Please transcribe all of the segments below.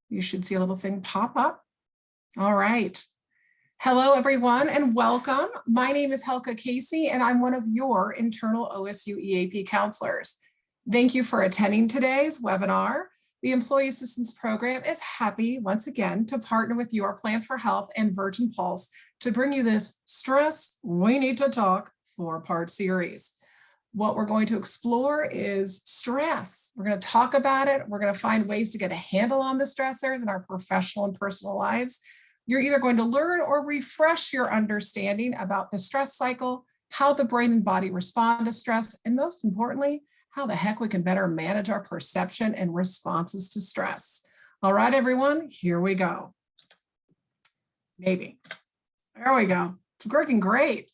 You should see a little thing pop up. All right. Hello, everyone, and welcome. My name is Helga Casey, and I'm one of your internal OSU EAP counselors. Thank you for attending today's webinar. The Employee Assistance Program is happy once again to partner with your Plan for Health and Virgin Pulse to bring you this Stress We Need to Talk 4-part series. What we're going to explore is stress. We're going to talk about it. We're going to find ways to get a handle on the stressors in our professional and personal lives. You're either going to learn or refresh your understanding about the stress cycle, how the brain and body respond to stress, and most importantly, how the heck we can better manage our perception and responses to stress. All right, everyone, here we go. Maybe. There we go. It's working great.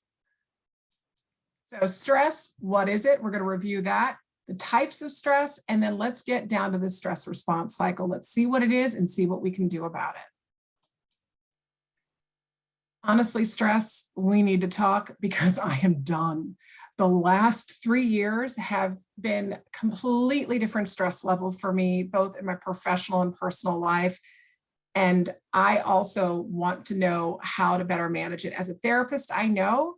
So stress, what is it? We're going to review that, the types of stress, and then let's get down to the stress response cycle. Let's see what it is and see what we can do about it. Honestly, stress, we need to talk because I am done. The last 3 years have been completely different stress levels for me, both in my professional and personal life. And I also want to know how to better manage it. As a therapist, I know,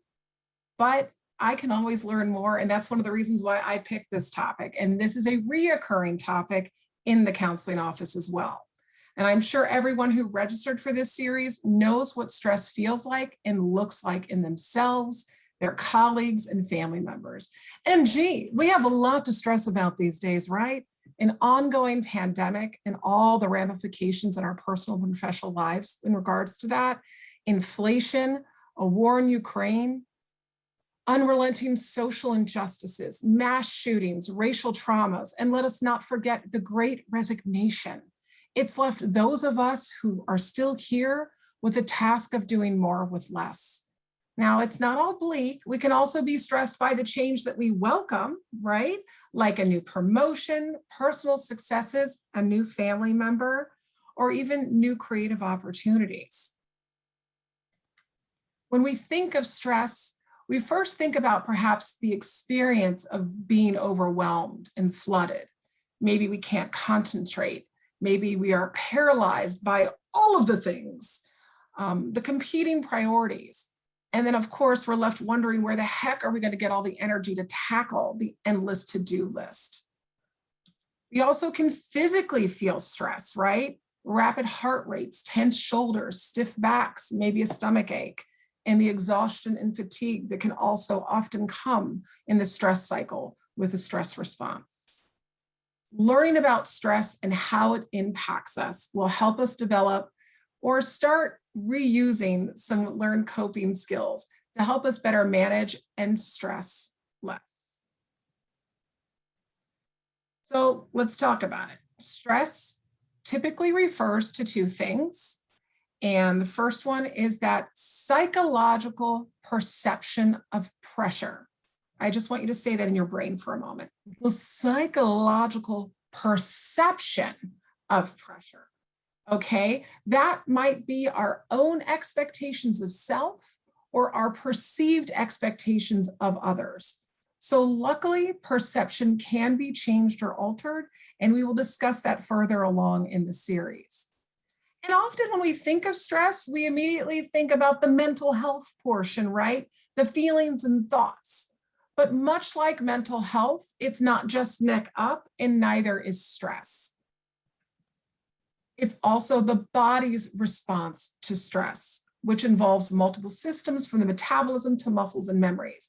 but I can always learn more. And that's one of the reasons why I picked this topic. And this is a reoccurring topic in the counseling office as well. And I'm sure everyone who registered for this series knows what stress feels like and looks like in themselves, their colleagues, and family members. And gee, we have a lot to stress about these days, right? An ongoing pandemic and all the ramifications in our personal and professional lives in regards to that, inflation, a war in Ukraine, unrelenting social injustices, mass shootings, racial traumas, and let us not forget the Great Resignation. It's left those of us who are still here with the task of doing more with less. Now, it's not all bleak. We can also be stressed by the change that we welcome, right? Like a new promotion, personal successes, a new family member, or even new creative opportunities. When we think of stress, we first think about perhaps the experience of being overwhelmed and flooded. Maybe we can't concentrate. Maybe we are paralyzed by all of the things, the competing priorities. And then, of course, we're left wondering where the heck are we going to get all the energy to tackle the endless to-do list? We also can physically feel stress, right? Rapid heart rates, tense shoulders, stiff backs, maybe a stomach ache, and the exhaustion and fatigue that can also often come in the stress cycle with a stress response. Learning about stress and how it impacts us will help us develop or start reusing some learned coping skills to help us better manage and stress less. So let's talk about it. Stress typically refers to two things. And the first one is that psychological perception of pressure. I just want you to say that in your brain for a moment. The psychological perception of pressure. Okay, that might be our own expectations of self or our perceived expectations of others. So luckily, perception can be changed or altered, and we will discuss that further along in the series. And often when we think of stress, we immediately think about the mental health portion, right? The feelings and thoughts. But much like mental health, it's not just neck up, and neither is stress. It's also the body's response to stress, which involves multiple systems from the metabolism to muscles and memories.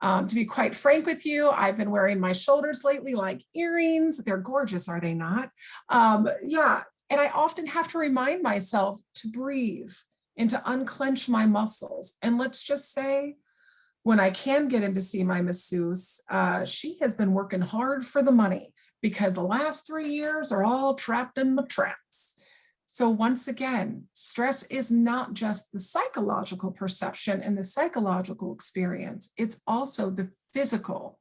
To be quite frank with you, I've been wearing my shoulders lately like earrings. They're gorgeous, are they not? Yeah, and I often have to remind myself to breathe and to unclench my muscles. And let's just say, when I can get in to see my masseuse, she has been working hard for the money because the last 3 years are all trapped in my traps. So once again, stress is not just the psychological perception and the psychological experience, it's also the physical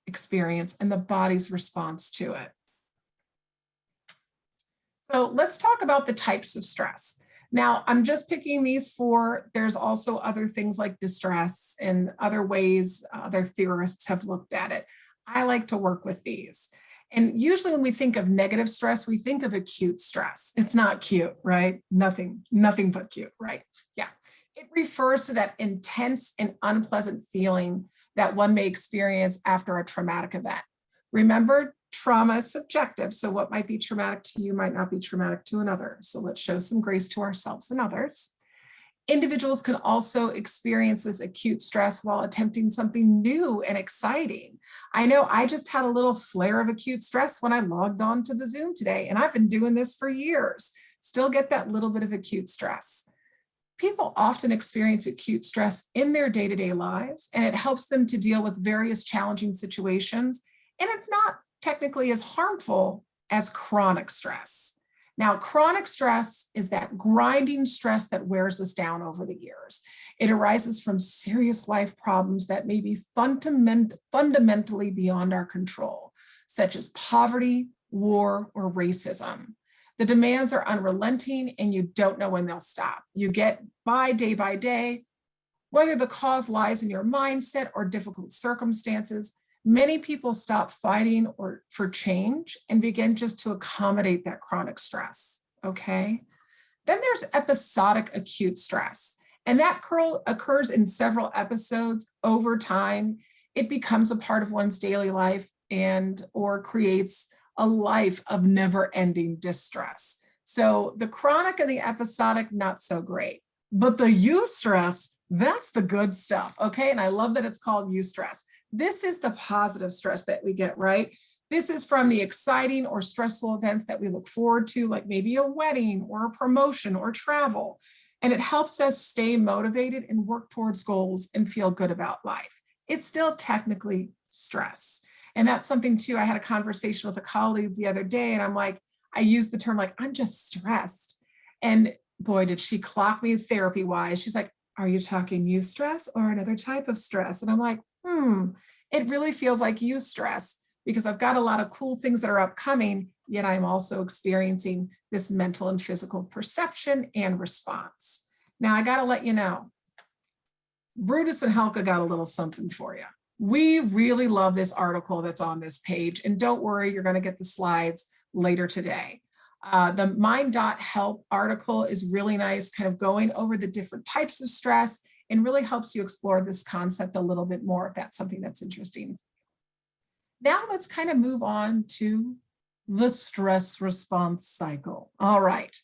experience and the body's response to it. So let's talk about the types of stress. Now, I'm just picking these four. There's also other things like distress and other ways other theorists have looked at it. I like to work with these. And usually when we think of negative stress, we think of acute stress. It's not cute, right? Nothing but cute, right? Yeah. It refers to that intense and unpleasant feeling that one may experience after a traumatic event. Remember, trauma is subjective. So what might be traumatic to you might not be traumatic to another. So let's show some grace to ourselves and others. Individuals can also experience this acute stress while attempting something new and exciting. I know I just had a little flare of acute stress when I logged on to the Zoom today, and I've been doing this for years. Still get that little bit of acute stress. People often experience acute stress in their day-to-day lives, and it helps them to deal with various challenging situations, and it's not technically as harmful as chronic stress. Now, chronic stress is that grinding stress that wears us down over the years. It arises from serious life problems that may be fundamentally beyond our control, such as poverty, war, or racism. The demands are unrelenting and you don't know when they'll stop. You get by day, whether the cause lies in your mindset or difficult circumstances. Many people stop fighting for change and begin just to accommodate that chronic stress, okay? Then there's episodic acute stress, and that occurs in several episodes over time. It becomes a part of one's daily life or creates a life of never-ending distress. So the chronic and the episodic, not so great. But the eustress, that's the good stuff, okay? And I love that it's called eustress. This is the positive stress that we get, right? This is from the exciting or stressful events that we look forward to, like maybe a wedding or a promotion or travel. And it helps us stay motivated and work towards goals and feel good about life. It's still technically stress. And that's something too, I had a conversation with a colleague the other day and I'm like, I used the term like, I'm just stressed. And boy, did she clock me therapy wise. She's like, are you talking eustress or another type of stress? And I'm like, it really feels like eustress because I've got a lot of cool things that are upcoming, yet I'm also experiencing this mental and physical perception and response. Now I got to let you know, Brutus and Helga got a little something for you. We really love this article that's on this page, and don't worry, you're going to get the slides later today. The Mind.help article is really nice, kind of going over the different types of stress and really helps you explore this concept a little bit more if that's something that's interesting. Now let's kind of move on to the stress response cycle. All right,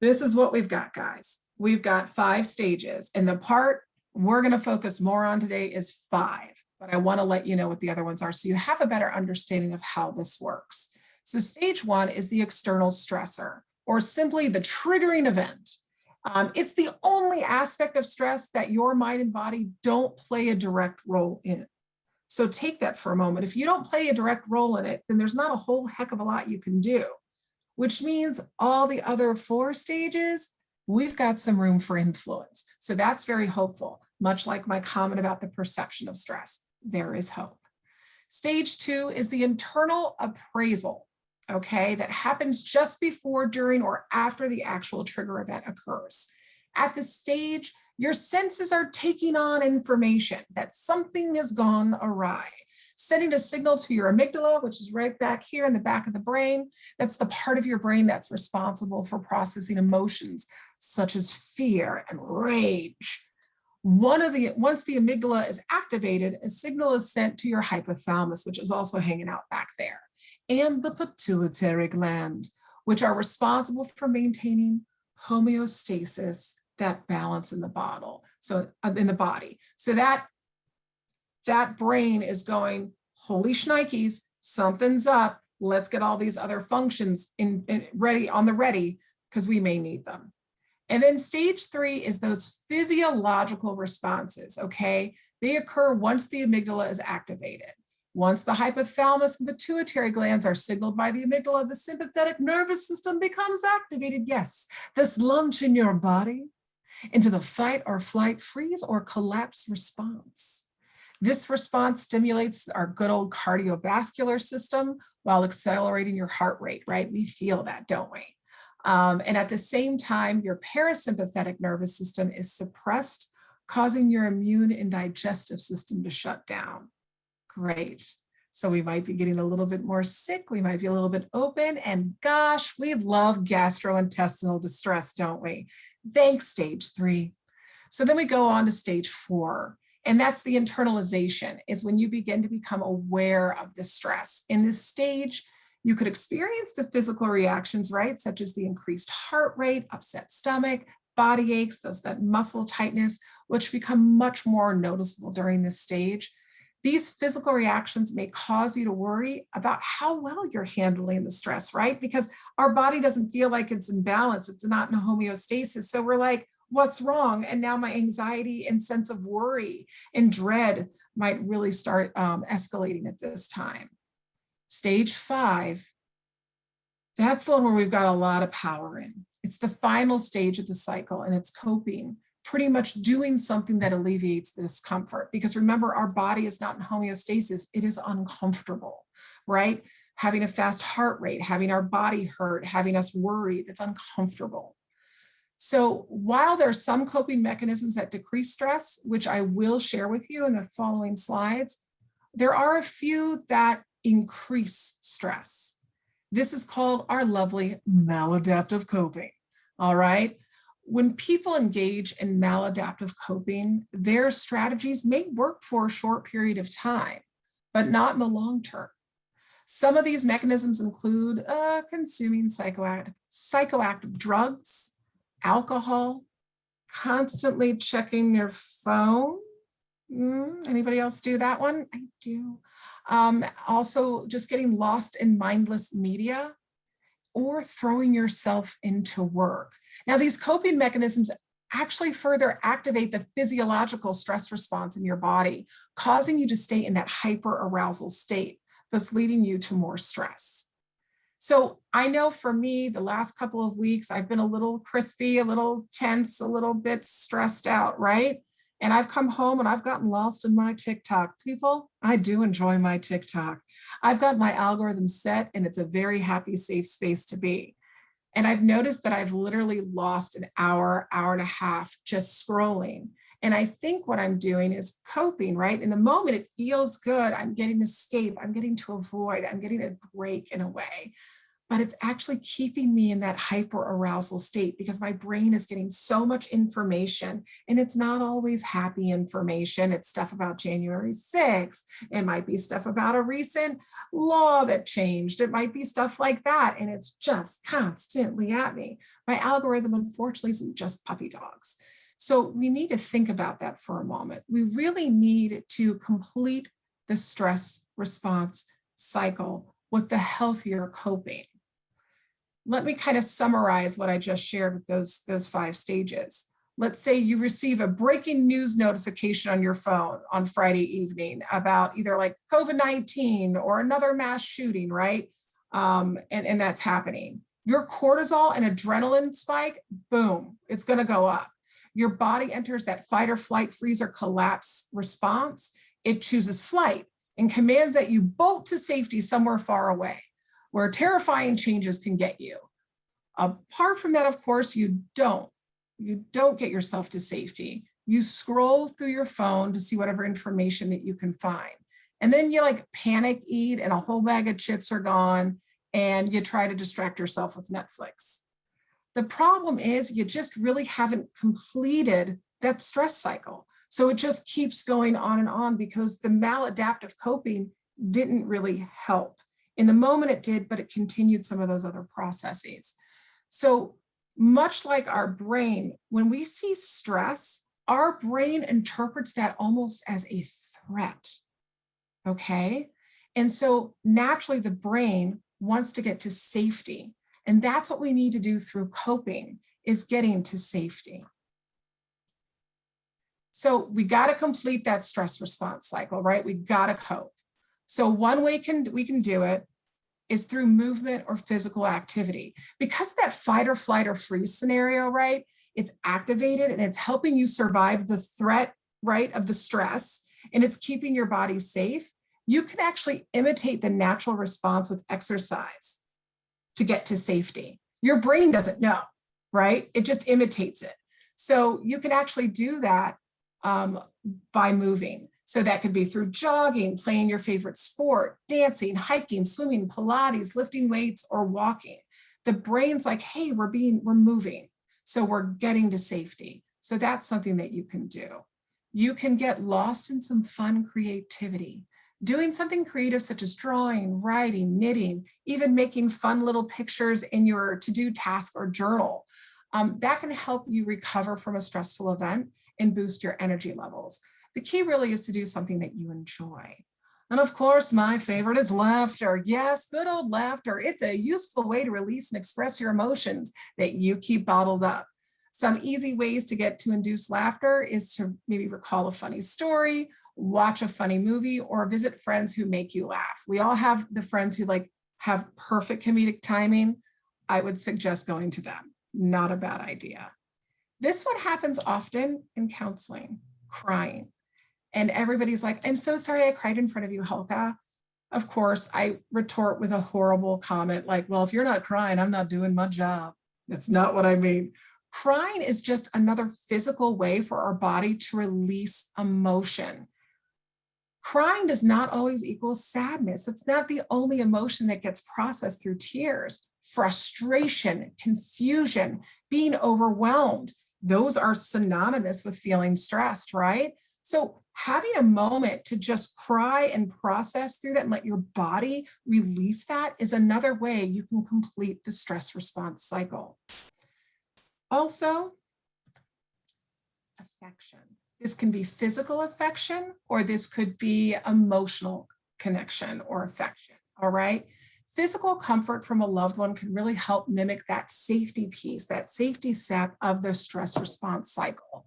this is what we've got, guys. We've got 5 stages, and the part we're going to focus more on today is 5, but I want to let you know what the other ones are so you have a better understanding of how this works. So stage 1 is the external stressor, or simply the triggering event. It's the only aspect of stress that your mind and body don't play a direct role in. So take that for a moment. If you don't play a direct role in it, then there's not a whole heck of a lot you can do, which means all the other 4 stages, we've got some room for influence. So that's very hopeful, much like my comment about the perception of stress. There is hope. Stage 2 is the internal appraisal. Okay, that happens just before, during, or after the actual trigger event occurs. At this stage, your senses are taking on information that something has gone awry, sending a signal to your amygdala, which is right back here in the back of the brain. That's the part of your brain that's responsible for processing emotions such as fear and rage. Once the amygdala is activated, a signal is sent to your hypothalamus, which is also hanging out back there, and the pituitary gland, which are responsible for maintaining homeostasis, that balance in the body. So that brain is going, holy shnikes, something's up. Let's get all these other functions ready because we may need them. And then stage 3 is those physiological responses, okay? They occur once the amygdala is activated. Once the hypothalamus and pituitary glands are signaled by the amygdala, the sympathetic nervous system becomes activated. Yes, this launch in your body into the fight or flight, freeze or collapse response. This response stimulates our good old cardiovascular system while accelerating your heart rate, right? We feel that, don't we? And at the same time, your parasympathetic nervous system is suppressed, causing your immune and digestive system to shut down. Great. So we might be getting a little bit more sick. We might be a little bit open. And gosh, we love gastrointestinal distress, don't we? Thanks, stage 3. So then we go on to stage 4. And that's the internalization, is when you begin to become aware of the stress. In this stage, you could experience the physical reactions, right? Such as the increased heart rate, upset stomach, body aches, that muscle tightness, which become much more noticeable during this stage. These physical reactions may cause you to worry about how well you're handling the stress, right? Because our body doesn't feel like it's in balance. It's not in homeostasis. So we're like, what's wrong? And now my anxiety and sense of worry and dread might really start escalating at this time. Stage 5, that's the one where we've got a lot of power in. It's the final stage of the cycle, and it's coping, pretty much doing something that alleviates the discomfort. Because remember, our body is not in homeostasis. It is uncomfortable, right? Having a fast heart rate, having our body hurt, having us worried, it's uncomfortable. So while there are some coping mechanisms that decrease stress, which I will share with you in the following slides, there are a few that increase stress. This is called our lovely maladaptive coping, all right? When people engage in maladaptive coping, their strategies may work for a short period of time, but not in the long term. Some of these mechanisms include consuming psychoactive drugs, alcohol, constantly checking your phone. Anybody else do that one? I do. Also, just getting lost in mindless media or throwing yourself into work. Now, these coping mechanisms actually further activate the physiological stress response in your body, causing you to stay in that hyperarousal state, thus leading you to more stress. So I know for me, the last couple of weeks, I've been a little crispy, a little tense, a little bit stressed out, right? And I've come home and I've gotten lost in my TikTok. People, I do enjoy my TikTok. I've got my algorithm set and it's a very happy, safe space to be. And I've noticed that I've literally lost an hour, hour and a half just scrolling. And I think what I'm doing is coping, right? In the moment, it feels good. I'm getting to escape. I'm getting to avoid. I'm getting a break in a way. But it's actually keeping me in that hyperarousal state because my brain is getting so much information, and it's not always happy information. It's stuff about January 6th. It might be stuff about a recent law that changed. It might be stuff like that. And it's just constantly at me. My algorithm, unfortunately, isn't just puppy dogs. So we need to think about that for a moment. We really need to complete the stress response cycle with the healthier coping. Let me kind of summarize what I just shared with those 5 stages. Let's say you receive a breaking news notification on your phone on Friday evening about either like COVID-19 or another mass shooting, right? And that's happening. Your cortisol and adrenaline spike, boom, it's going to go up. Your body enters that fight or flight, freeze or collapse response. It chooses flight and commands that you bolt to safety somewhere far away, where terrifying changes can get you. Apart from that, of course, you don't get yourself to safety. You scroll through your phone to see whatever information that you can find. And then you like panic eat and a whole bag of chips are gone and you try to distract yourself with Netflix. The problem is you just really haven't completed that stress cycle. So it just keeps going on and on because the maladaptive coping didn't really help. In the moment it did, but it continued some of those other processes. So much like our brain, when we see stress, our brain interprets that almost as a threat, okay? And so naturally the brain wants to get to safety. And that's what we need to do through coping, is getting to safety. So we got to complete that stress response cycle, right? We got to cope. So one way we can do it is through movement or physical activity. Because that fight or flight or freeze scenario, right? It's activated and it's helping you survive the threat, right, of the stress, and it's keeping your body safe. You can actually imitate the natural response with exercise to get to safety. Your brain doesn't know, right? It just imitates it. So you can actually do that by moving. So that could be through jogging, playing your favorite sport, dancing, hiking, swimming, Pilates, lifting weights, or walking. The brain's like, hey, we're moving. So we're getting to safety. So that's something that you can do. You can get lost in some fun creativity. Doing something creative such as drawing, writing, knitting, even making fun little pictures in your to-do task or journal. That can help you recover from a stressful event and boost your energy levels. The key really is to do something that you enjoy. And of course, my favorite is laughter. Yes, good old laughter. It's a useful way to release and express your emotions that you keep bottled up. Some easy ways to get to induce laughter is to maybe recall a funny story, watch a funny movie, or visit friends who make you laugh. We all have the friends who have perfect comedic timing. I would suggest going to them. Not a bad idea. This one happens often in counseling, crying. And everybody's like, I'm so sorry I cried in front of you, Hulka. Of course, I retort with a horrible comment like, well, if you're not crying, I'm not doing my job. That's not what I mean. Crying is just another physical way for our body to release emotion. Crying does not always equal sadness. It's not the only emotion that gets processed through tears. Frustration, confusion, being overwhelmed, those are synonymous with feeling stressed, right? So having a moment to just cry and process through that and let your body release that is another way you can complete the stress response cycle. Also, affection. This can be physical affection, or this could be emotional connection or affection, all right? Physical comfort from a loved one can really help mimic that safety piece, that safety step of the stress response cycle.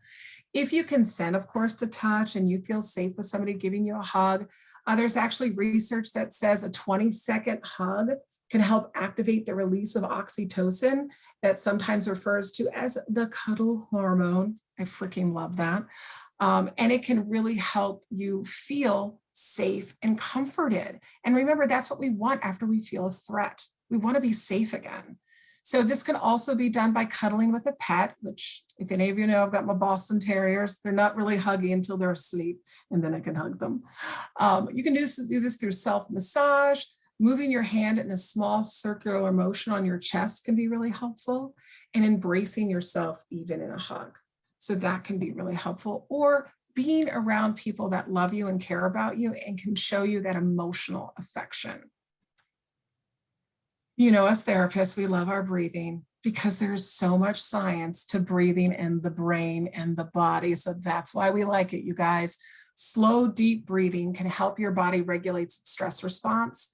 If you consent, of course, to touch and you feel safe with somebody giving you a hug, there's actually research that says a 20-second hug can help activate the release of oxytocin that sometimes refers to as the cuddle hormone. I freaking love that. And it can really help you feel safe and comforted. And remember, that's what we want after we feel a threat. We want to be safe again. So this can also be done by cuddling with a pet, which if any of you know, I've got my Boston Terriers. They're not really huggy until they're asleep, and then I can hug them. You can do this through self-massage. Moving your hand in a small circular motion on your chest can be really helpful, and embracing yourself even in a hug. So that can be really helpful, or being around people that love you and care about you and can show you that emotional affection. You know, as therapists, we love our breathing because there's so much science to breathing in the brain and the body. So that's why we like it, you guys. Slow, deep breathing can help your body regulate its stress response.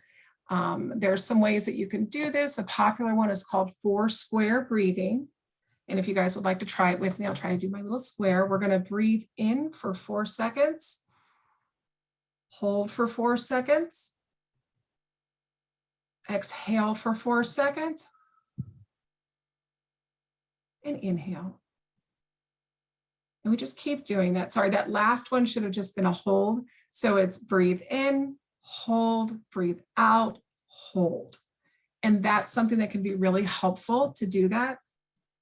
There's some ways that you can do this. A popular one is called 4-square breathing. And if you guys would like to try it with me, I'll try to do my little square. We're going to breathe in for 4 seconds, hold for 4 seconds, exhale for 4 seconds, and inhale. And we just keep doing that. Sorry, that last one should have just been a hold. So it's breathe in, hold, breathe out, hold. And that's something that can be really helpful to do that.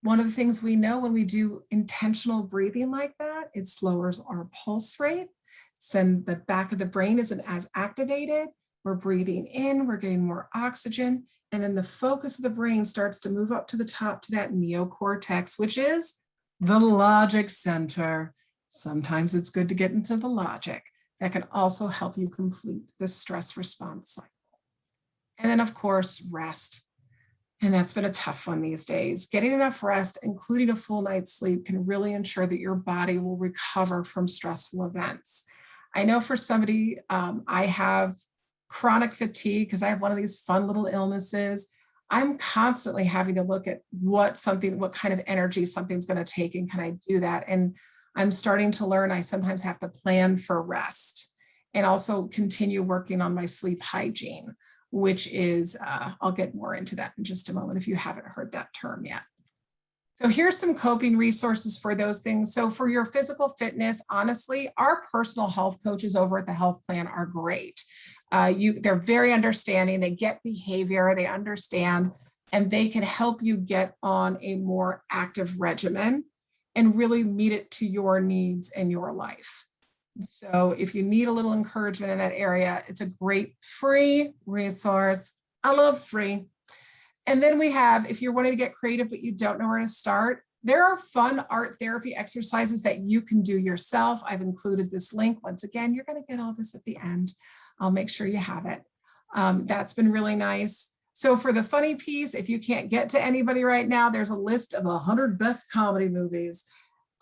One of the things we know when we do intentional breathing like that, it lowers our pulse rate. So the back of the brain isn't as activated. We're breathing in, we're getting more oxygen, and then the focus of the brain starts to move up to the top to that neocortex, which is the logic center. Sometimes it's good to get into the logic. That can also help you complete the stress response cycle. And then, of course, rest. And that's been a tough one these days. Getting enough rest, including a full night's sleep, can really ensure that your body will recover from stressful events. I know for somebody, I have chronic fatigue because I have one of these fun little illnesses. I'm constantly having to look at what kind of energy something's going to take, and can I do that? And I'm starting to learn I sometimes have to plan for rest and also continue working on my sleep hygiene, which is, I'll get more into that in just a moment if you haven't heard that term yet. So here's some coping resources for those things. So for your physical fitness, honestly, our personal health coaches over at the Health Plan are great. They're very understanding, they get behavior, they understand, and they can help you get on a more active regimen and really meet it to your needs and your life. So if you need a little encouragement in that area, it's a great free resource. I love free. And then we have, if you're wanting to get creative, but you don't know where to start, there are fun art therapy exercises that you can do yourself. I've included this link. Once again, you're going to get all this at the end. I'll make sure you have it. That's been really nice. So for the funny piece, if you can't get to anybody right now, there's a list of 100 best comedy movies.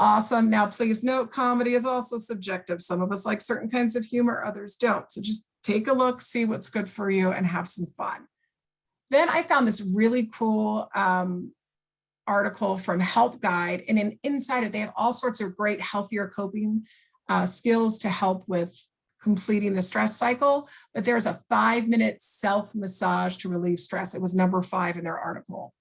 Awesome. Now, please note, comedy is also subjective. Some of us like certain kinds of humor, others don't. So just take a look, see what's good for you, and have some fun. Then I found this really cool article from Help Guide, and inside it, they have all sorts of great healthier coping skills to help with completing the stress cycle. But there's a 5-minute self-massage to relieve stress. It was number 5 in their article.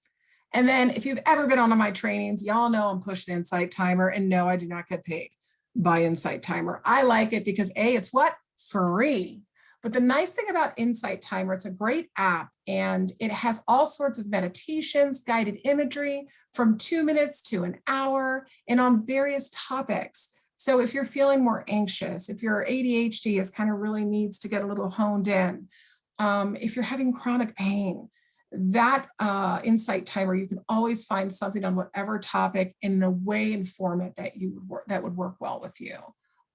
And then if you've ever been on one of my trainings, y'all know I'm pushing Insight Timer, and no, I do not get paid by Insight Timer. I like it because A, it's what? Free. But the nice thing about Insight Timer, it's a great app, and it has all sorts of meditations, guided imagery from 2 minutes to an hour, and on various topics. So if you're feeling more anxious, if your ADHD is kind of really needs to get a little honed in, if you're having chronic pain, that Insight Timer, you can always find something on whatever topic in a way and format that would work well with you.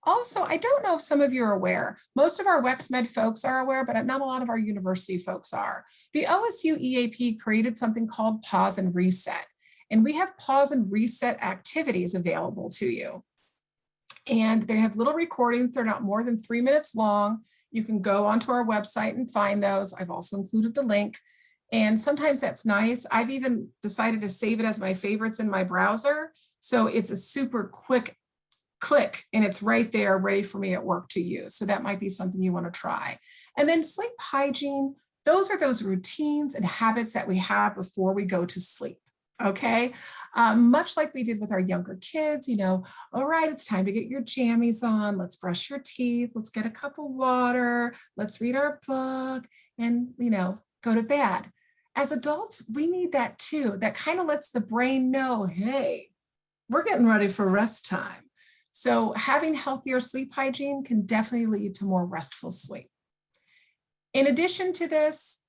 Also, I don't know if some of you are aware, most of our Wexmed folks are aware, but not a lot of our university folks are. The OSU EAP created something called Pause and Reset, and we have pause and reset activities available to you. And they have little recordings. They're not more than 3 minutes long. You can go onto our website and find those. I've also included the link. And sometimes that's nice. I've even decided to save it as my favorites in my browser. So it's a super quick click and it's right there ready for me at work to use. So that might be something you want to try. And then sleep hygiene. Those are those routines and habits that we have before we go to sleep. Okay. Much like we did with our younger kids, all right, it's time to get your jammies on. Let's brush your teeth. Let's get a cup of water. Let's read our book and, go to bed. As adults, we need that too. That kind of lets the brain know, hey, we're getting ready for rest time. So having healthier sleep hygiene can definitely lead to more restful sleep. In addition to this,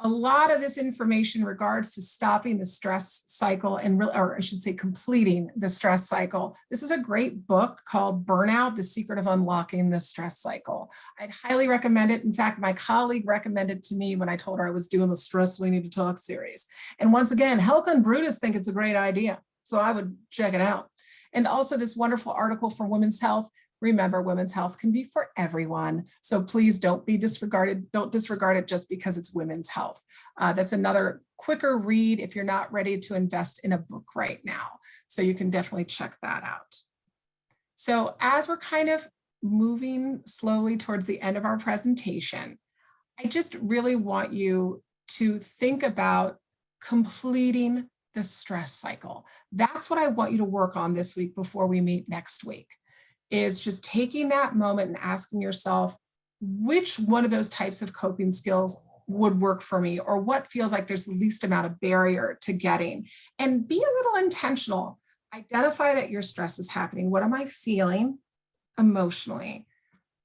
a lot of this information in regards to stopping the stress cycle or I should say completing the stress cycle. This is a great book called Burnout: The Secret of Unlocking the Stress Cycle. I'd highly recommend it. In fact, my colleague recommended it to me when I told her I was doing the Stress We Need to Talk series. And once again, Helke and Brutus think it's a great idea. So I would check it out. And also this wonderful article for Women's Health. Remember, women's health can be for everyone. So please don't disregard it just because it's women's health. That's another quicker read if you're not ready to invest in a book right now. So you can definitely check that out. So as we're kind of moving slowly towards the end of our presentation, I just really want you to think about completing the stress cycle. That's what I want you to work on this week before we meet next week. Is just taking that moment and asking yourself, which one of those types of coping skills would work for me, or what feels like there's the least amount of barrier to getting, and be a little intentional. Identify that your stress is happening. What am I feeling emotionally?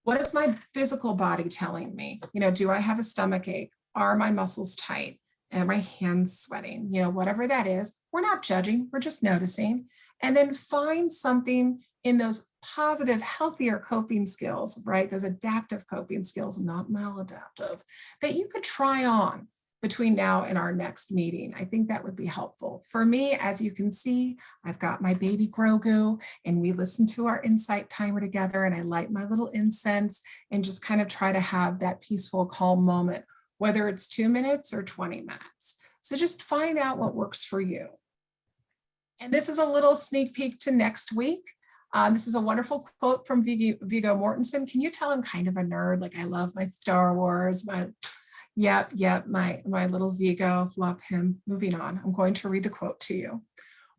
What is my physical body telling me? Do I have a stomach ache? Are my muscles tight? Are my hands sweating? Whatever that is, we're not judging, we're just noticing. And then find something in those positive, healthier coping skills, right? Those adaptive coping skills, not maladaptive, that you could try on between now and our next meeting. I think that would be helpful. For me, as you can see, I've got my baby Grogu, and we listen to our Insight Timer together, and I light my little incense and just kind of try to have that peaceful, calm moment, whether it's 2 minutes or 20 minutes. So just find out what works for you. And this is a little sneak peek to next week. This is a wonderful quote from Viggo Mortensen. Can you tell I'm kind of a nerd? Like, I love my Star Wars, my little Viggo, love him. Moving on, I'm going to read the quote to you.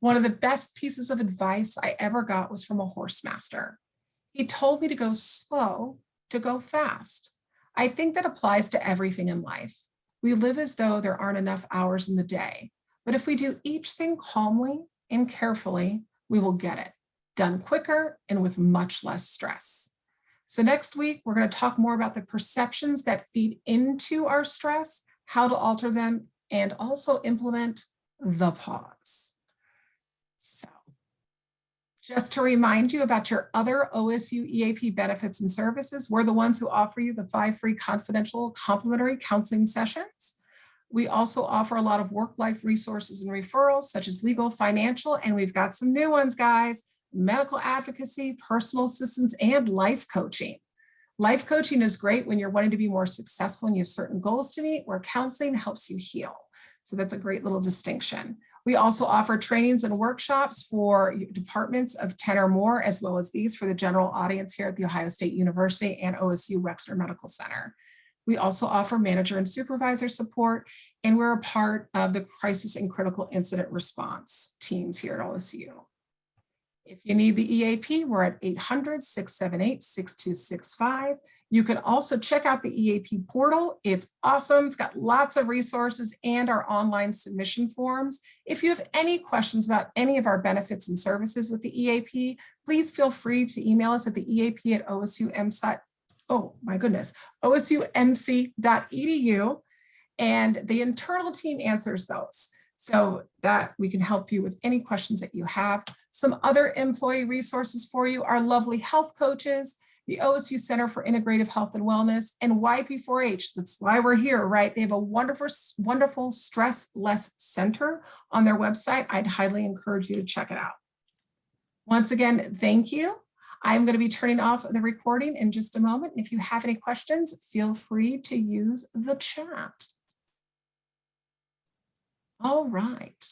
One of the best pieces of advice I ever got was from a horse master. He told me to go slow to go fast. I think that applies to everything in life. We live as though there aren't enough hours in the day, but if we do each thing calmly and carefully, we will get it done quicker and with much less stress. So next week, we're going to talk more about the perceptions that feed into our stress, how to alter them, and also implement the pause. So just to remind you about your other OSU EAP benefits and services, we're the ones who offer you the 5 free confidential complimentary counseling sessions. We also offer a lot of work-life resources and referrals, such as legal, financial, and we've got some new ones, guys, medical advocacy, personal assistance, and life coaching. Life coaching is great when you're wanting to be more successful and you have certain goals to meet, where counseling helps you heal. So that's a great little distinction. We also offer trainings and workshops for departments of 10 or more, as well as these for the general audience here at The Ohio State University and OSU Wexner Medical Center. We also offer manager and supervisor support, and we're a part of the crisis and critical incident response teams here at OSU. If you need the EAP, we're at 800-678-6265. You can also check out the EAP portal. It's awesome. It's got lots of resources and our online submission forms. If you have any questions about any of our benefits and services with the EAP, please feel free to email us at the EAP at osumc.edu, and the internal team answers those, so that we can help you with any questions that you have. Some other employee resources for you are lovely health coaches, the OSU Center for Integrative Health and Wellness, and YP4H. That's why we're here, right? They have a wonderful Stress Less Center on their website. I'd highly encourage you to check it out. Once again, thank you. I'm going to be turning off the recording in just a moment. If you have any questions, feel free to use the chat. All right.